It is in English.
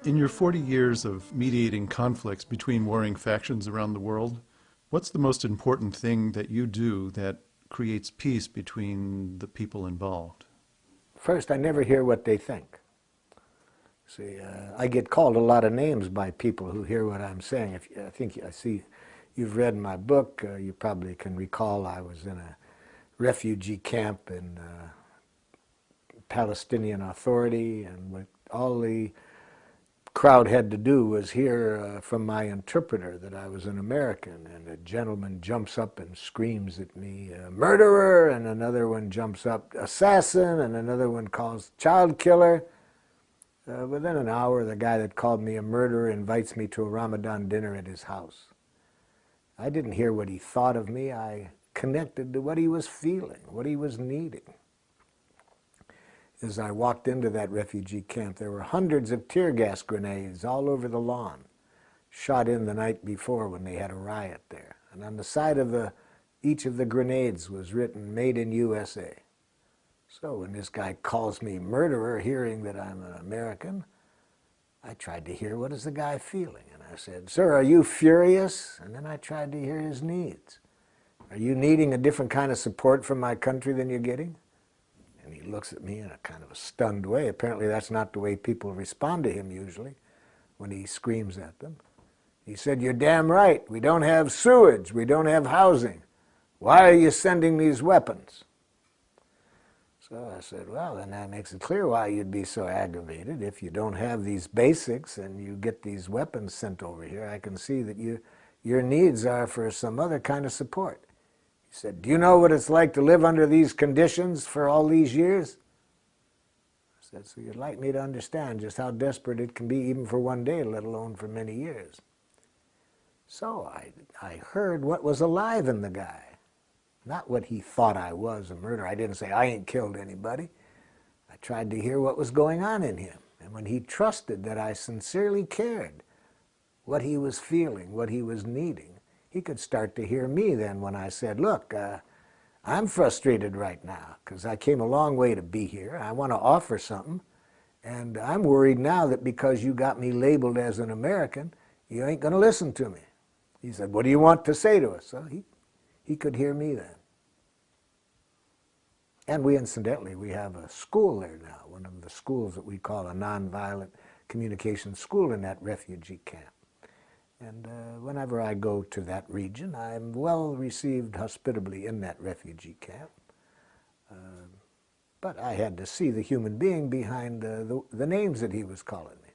In your 40 years of mediating conflicts between warring factions around the world, what's the most important thing that you do that creates peace between the people involved? First, I never hear what they think. See, I get called a lot of names by people who hear what I'm saying. I see you've read my book. You probably can recall I was in a refugee camp in Palestinian Authority, and what all the crowd had to do was hear from my interpreter that I was an American, and a gentleman jumps up and screams at me, murderer, and another one jumps up, assassin, and another one calls child killer. Within an hour, the guy that called me a murderer invites me to a Ramadan dinner at his house. I didn't hear what he thought of me. I connected to what he was feeling, what he was needing. As I walked into that refugee camp, there were hundreds of tear gas grenades all over the lawn, shot in the night before when they had a riot there. And on the side of each of the grenades was written, "Made in USA." So when this guy calls me murderer, hearing that I'm an American, I tried to hear, what is the guy feeling? And I said, "Sir, are you furious?" And then I tried to hear his needs. "Are you needing a different kind of support from my country than you're getting?" And he looks at me in a kind of a stunned way. Apparently that's not the way people respond to him usually when he screams at them. He said, "You're damn right. We don't have sewage. We don't have housing. Why are you sending these weapons?" So I said, "Well, then that makes it clear why you'd be so aggravated. If you don't have these basics and you get these weapons sent over here, I can see that your needs are for some other kind of support." He said, "Do you know what it's like to live under these conditions for all these years?" I said, "So you'd like me to understand just how desperate it can be even for one day, let alone for many years." So I heard what was alive in the guy. Not what he thought I was, a murderer. I didn't say, "I ain't killed anybody." I tried to hear what was going on in him. And when he trusted that I sincerely cared what he was feeling, what he was needing, he could start to hear me then when I said, "Look, I'm frustrated right now because I came a long way to be here. I want to offer something. And I'm worried now that because you got me labeled as an American, you ain't going to listen to me." He said, "What do you want to say to us?" So he could hear me then. And incidentally, we have a school there now, one of the schools that we call a Nonviolent Communication school in that refugee camp. And whenever I go to that region, I'm well received hospitably in that refugee camp. But I had to see the human being behind the names that he was calling me.